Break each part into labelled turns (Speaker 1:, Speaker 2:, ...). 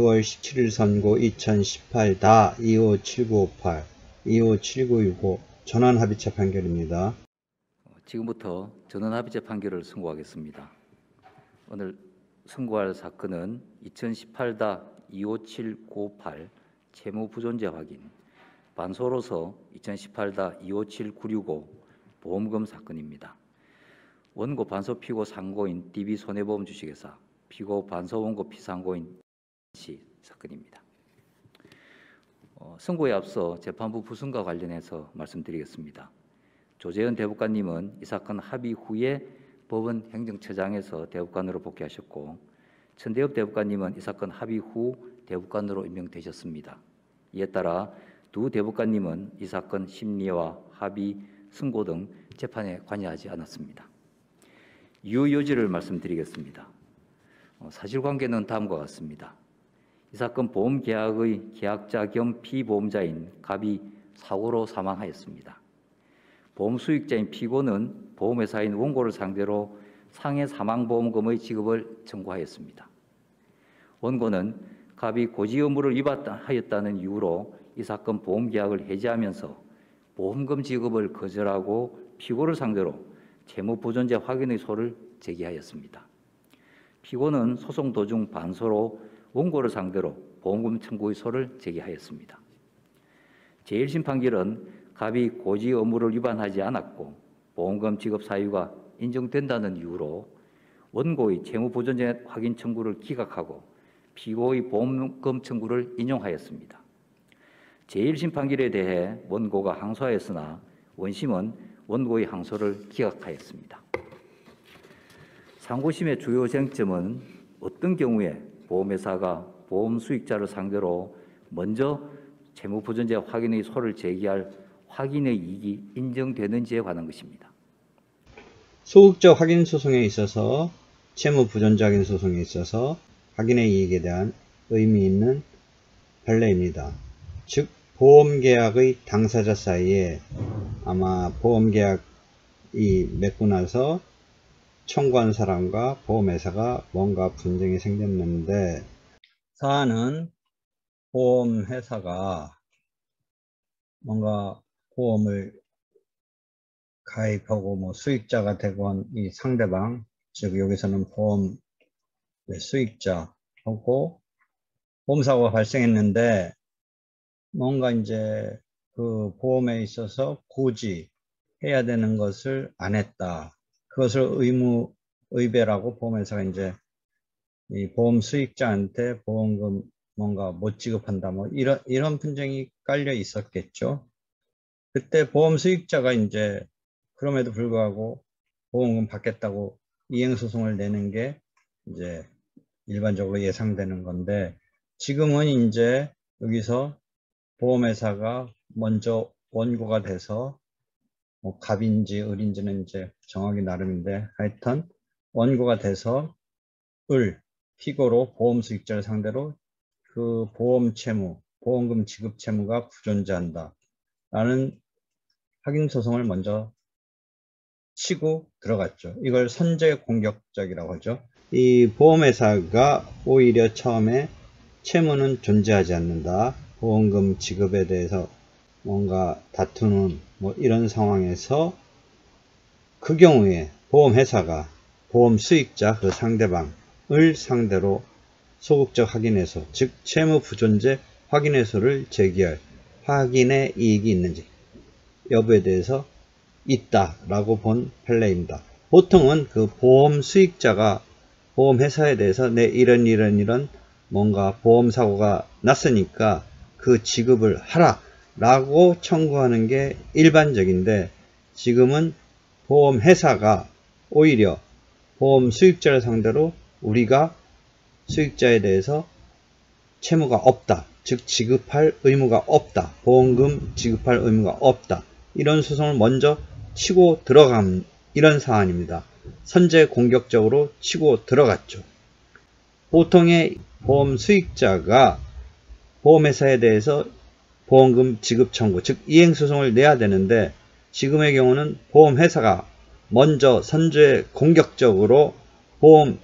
Speaker 1: 6월 17일 선고 2018다 257958, 257965 전원합의체 판결입니다.
Speaker 2: 지금부터 전원합의체 판결을 선고하겠습니다. 오늘 선고할 사건은 2018-25798 채무부존재 확인, 반소로서 2018-257-965 보험금 사건입니다. 원고 반소 피고 상고인 DB손해보험 주식회사, 피고 반소 원고 피상고인 씨 사건입니다. 선고에 앞서 재판부 부승과 관련해서 말씀드리겠습니다. 조재현 대법관님은 이 사건 합의 후에 법원 행정처장에서 대법관으로 복귀하셨고, 천대엽 대법관님은 이 사건 합의 후 대법관으로 임명되셨습니다. 이에 따라 두 대법관님은 이 사건 심리와 합의, 승고 등 재판에 관여하지 않았습니다. 이유 요지를 말씀드리겠습니다. 사실관계는 다음과 같습니다. 이 사건 보험계약의 계약자 겸 피보험자인 갑이 사고로 사망하였습니다. 보험수익자인 피고는 보험회사인 원고를 상대로 상해 사망보험금의 지급을 청구하였습니다. 원고는 갑이 고지 의무를 위반하였다는 이유로 이 사건 보험계약을 해지하면서 보험금 지급을 거절하고 피고를 상대로 채무부존재 확인의 소를 제기하였습니다. 피고는 소송 도중 반소로 원고를 상대로 보험금 청구의 소를 제기하였습니다. 제1심 판결은 갑이 고지 의무를 위반하지 않았고 보험금 지급 사유가 인정된다는 이유로 원고의 채무부존재 확인 청구를 기각하고 피고의 보험금 청구를 인용하였습니다. 제1심 판결에 대해 원고가 항소하였으나 원심은 원고의 항소를 기각하였습니다. 상고심의 주요 쟁점은 어떤 경우에 보험회사가 보험 수익자를 상대로 먼저 채무부존재 확인의 소를 제기할 확인의 이익이 인정되는지에 관한 것입니다.
Speaker 1: 소극적 확인 소송에 있어서 채무부존재 확인 소송에 있어서 확인의 이익에 대한 의미 있는 판례입니다. 즉 보험계약의 당사자 사이에 아마 보험계약이 맺고 나서 청구한 사람과 보험회사가 뭔가 분쟁이 생겼는데, 사안은 보험회사가 뭔가 보험을 가입하고 뭐 수익자가 되건 이 상대방, 즉 여기서는 보험 수익자하고 보험사고가 발생했는데 뭔가 이제 그 보험에 있어서 고지해야 되는 것을 안 했다. 그것을 의배라고 보험회사가 이제 이 보험 수익자한테 보험금 뭔가 못 지급한다. 뭐 이런 분쟁이 깔려 있었겠죠. 그때 보험 수익자가 이제 그럼에도 불구하고 보험금 받겠다고 이행소송을 내는 게 이제 일반적으로 예상되는 건데, 지금은 이제 여기서 보험회사가 먼저 원고가 돼서 뭐 갑인지 을인지는 이제 정하기 나름인데, 하여튼 원고가 돼서 피고로 보험 수익자를 상대로 그 보험 채무, 보험금 지급 채무가 부존재한다 라는 확인 소송을 먼저 치고 들어갔죠. 이걸 선제 공격적이라고 하죠. 이 보험회사가 오히려 처음에 채무는 존재하지 않는다, 보험금 지급에 대해서 뭔가 다투는 뭐 이런 상황에서 그 경우에 보험회사가 보험 수익자 그 상대방을 상대로 소극적 확인해소, 즉 채무부존재 확인해소를 제기할 확인의 이익이 있는지 여부에 대해서 있다라고 본 판례입니다. 보통은 그 보험 수익자가 보험회사에 대해서 내 이런 뭔가 보험사고가 났으니까 그 지급을 하라 라고 청구하는 게 일반적인데, 지금은 보험회사가 오히려 보험 수익자를 상대로 우리가 수익자에 대해서 채무가 없다, 즉 지급할 의무가 없다, 보험금 지급할 의무가 없다, 이런 소송을 먼저 치고 들어간 이런 사안입니다. 선제 공격적으로 치고 들어갔죠. 보통의 보험 수익자가 보험회사에 대해서 보험금 지급 청구, 즉 이행소송을 내야 되는데, 지금의 경우는 보험회사가 먼저 선제 공격적으로 보험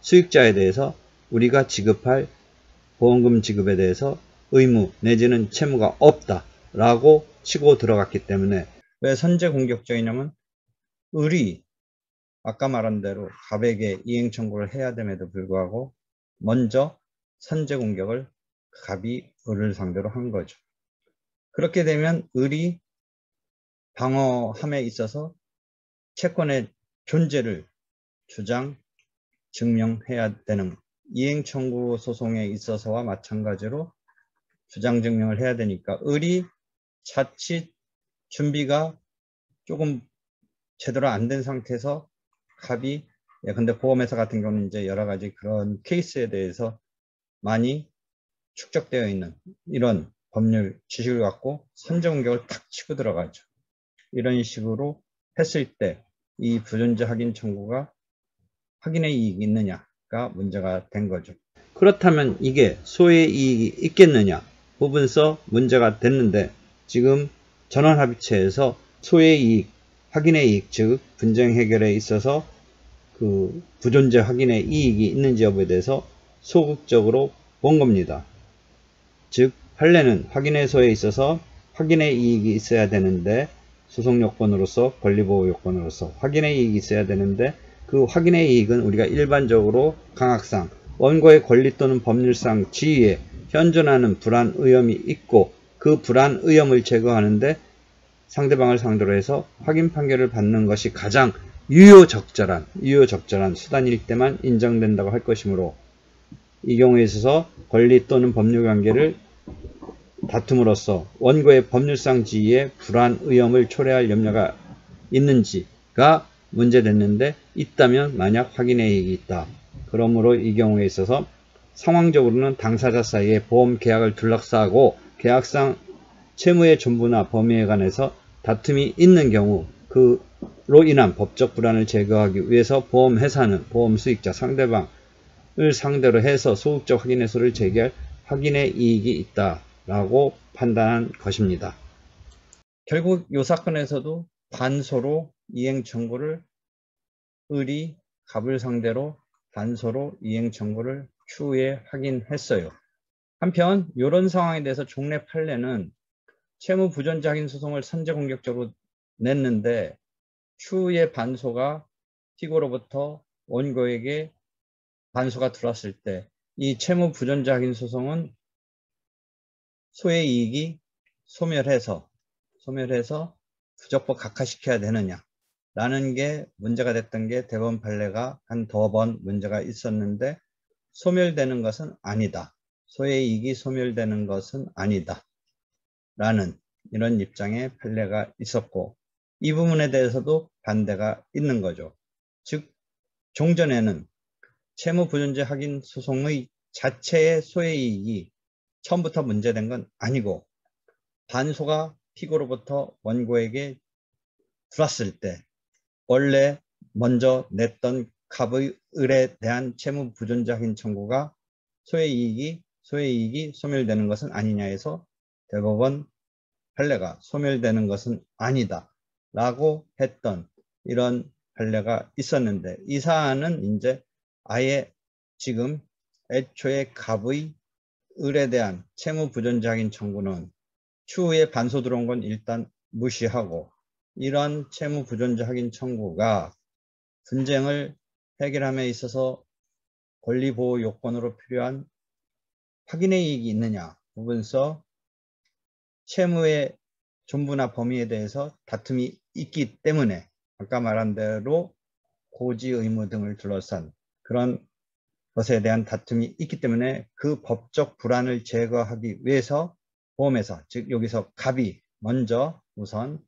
Speaker 1: 수익자에 대해서 우리가 지급할 보험금 지급에 대해서 의무 내지는 채무가 없다라고 치고 들어갔기 때문에 왜 선제 공격적이냐면 을이 아까 말한 대로 갑에게 이행 청구를 해야 됨에도 불구하고 먼저 선제 공격을 갑이 을을 상대로 한 거죠. 그렇게 되면 을이 방어함에 있어서 채권의 존재를 주장, 증명해야 되는 이행 청구 소송에 있어서와 마찬가지로 주장 증명을 해야 되니까 을이 자칫 준비가 조금 제대로 안 된 상태에서 갑이 근데 보험회사 같은 경우는 이제 여러 가지 그런 케이스에 대해서 많이 축적되어 있는 이런 법률 지식을 갖고 선제 공격을 탁 치고 들어가죠. 이런 식으로 했을 때 이 부존재 확인 청구가 확인의 이익이 있느냐가 문제가 된 거죠. 그렇다면 이게 소의 이익이 있겠느냐 부분서 문제가 됐는데 지금 전원합의체에서 소의 이익, 확인의 이익, 즉 분쟁 해결에 있어서 그 부존재 확인의 이익이 있는지 여부에 대해서 소극적으로 본 겁니다. 즉 판례는 확인의소에 있어서 확인의 이익이 있어야 되는데 소송요건으로서 권리보호요건으로서 확인의 이익이 있어야 되는데 그 확인의 이익은 우리가 일반적으로 강학상 원고의 권리 또는 법률상 지위에 현존하는 불안 의험이 있고 그 불안 의험을 제거하는데 상대방을 상대로 해서 확인 판결을 받는 것이 가장 유효적절한 수단일 때만 인정된다고 할 것이므로 이 경우에 있어서 권리 또는 법률관계를 다툼으로써 원고의 법률상 지위에 불안 의험을 초래할 염려가 있는지가 문제됐는데 있다면 만약 확인의 이익이 있다. 그러므로 이 경우에 있어서 상황적으로는 당사자 사이에 보험 계약을 둘러싸고 계약상 채무의 존부나 범위에 관해서 다툼이 있는 경우 그로 인한 법적 불안을 제거하기 위해서 보험회사는 보험 수익자 상대방을 상대로 해서 소극적 확인의소를 제기할 확인의 이익이 있다라고 판단한 것입니다. 결국 이 사건에서도 반소로 이행 청구를 을이 갑을 상대로 반소로 이행 청구를 추후에 확인했어요. 한편 이런 상황에 대해서 종래 판례는 채무 부존재 확인 소송을 선제 공격적으로 냈는데 추후에 반소가 피고로부터 원고에게 반소가 들어왔을 때 이 채무 부존재 확인 소송은 소의 이익이 소멸해서 부적법 각하시켜야 되느냐 라는 게 문제가 됐던 게 대법원 판례가 한 두 번 문제가 있었는데 소멸되는 것은 아니다. 소의 이익이 소멸되는 것은 아니다. 라는 이런 입장의 판례가 있었고 이 부분에 대해서도 반대가 있는 거죠. 즉 종전에는 채무 부존재 확인 소송의 자체의 소의 이익이 처음부터 문제된 건 아니고 반소가 피고로부터 원고에게 들어왔을 때 원래 먼저 냈던 갑의 을에 대한 채무 부존재 확인 청구가 소의 이익이 소멸되는 것은 아니냐 해서 대법원 판례가 소멸되는 것은 아니다 라고 했던 이런 판례가 있었는데 이 사안은 이제 아예 지금 애초에 갑의 을에 대한 채무 부존재 확인 청구는 추후에 반소 들어온 건 일단 무시하고 이런 채무 부존재 확인 청구가 분쟁을 해결함에 있어서 권리보호 요건으로 필요한 확인의 이익이 있느냐 부분서 채무의 존부나 범위에 대해서 다툼이 있기 때문에 아까 말한 대로 고지 의무 등을 둘러싼 그런 것에 대한 다툼이 있기 때문에 그 법적 불안을 제거하기 위해서 보험회사, 즉 여기서 갑이 먼저 우선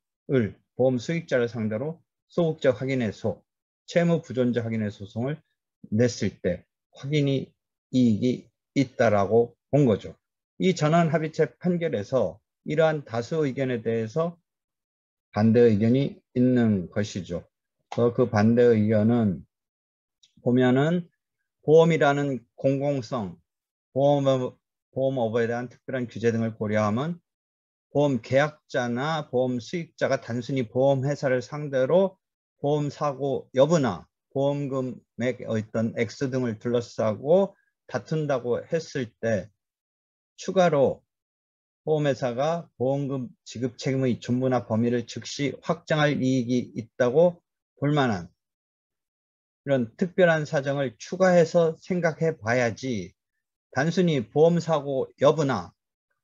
Speaker 1: 보험 수익자를 상대로 소극적 확인의소, 채무 부존재 확인의 소송을 냈을 때 확인이 이익이 있다라고 본 거죠. 이 전원합의체 판결에서 이러한 다수 의견에 대해서 반대 의견이 있는 것이죠. 그 반대 의견은 보면은 보험이라는 공공성, 보험업에 대한 특별한 규제 등을 고려하면 보험 계약자나 보험 수익자가 단순히 보험회사를 상대로 보험 사고 여부나 보험금의 어떤 액수 등을 둘러싸고 다툰다고 했을 때 추가로 보험회사가 보험금 지급 책임의 전부나 범위를 즉시 확정할 이익이 있다고 볼 만한 이런 특별한 사정을 추가해서 생각해 봐야지 단순히 보험사고 여부나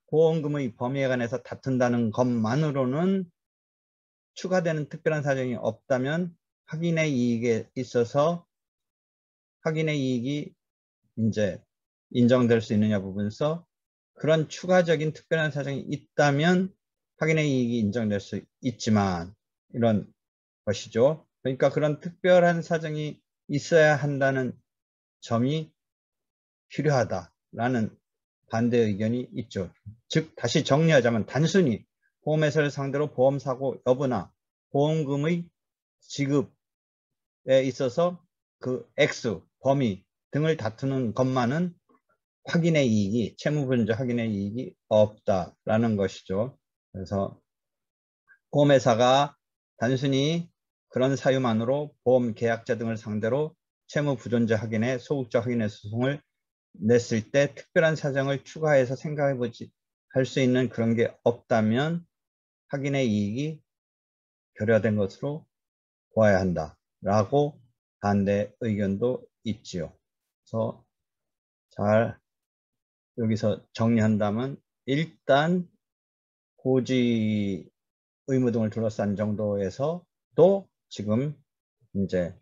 Speaker 1: 보험금의 범위에 관해서 다툰다는 것만으로는 추가되는 특별한 사정이 없다면 확인의 이익에 있어서 확인의 이익이 이제 인정될 수 있느냐 부분에서 그런 추가적인 특별한 사정이 있다면 확인의 이익이 인정될 수 있지만 이런 것이죠. 그러니까 그런 특별한 사정이 있어야 한다는 점이 필요하다라는 반대 의견이 있죠. 즉 다시 정리하자면 단순히 보험회사를 상대로 보험사고 여부나 보험금의 지급에 있어서 그 액수, 범위 등을 다투는 것만은 확인의 이익이, 채무불이행자 확인의 이익이 없다라는 것이죠. 그래서 보험회사가 단순히 그런 사유만으로 보험 계약자 등을 상대로 채무부존재 확인의 소극적 확인의 소송을 냈을 때 특별한 사정을 추가해서 생각해보지 할 수 있는 그런 게 없다면 확인의 이익이 결여된 것으로 보아야 한다라고 반대 의견도 있지요. 그래서 잘 여기서 정리한다면 일단 고지 의무 등을 둘러싼 정도에서도 지금 이제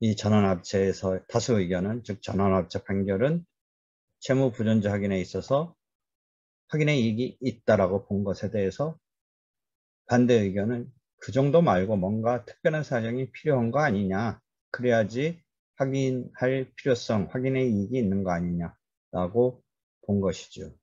Speaker 1: 이 전원합체에서 다수 의견은 즉 전원합체 판결은 채무 부존재 확인에 있어서 확인의 이익이 있다라고 본 것에 대해서 반대 의견은 그 정도 말고 뭔가 특별한 사정이 필요한 거 아니냐, 그래야지 확인할 필요성, 확인의 이익이 있는 거 아니냐라고 본 것이죠.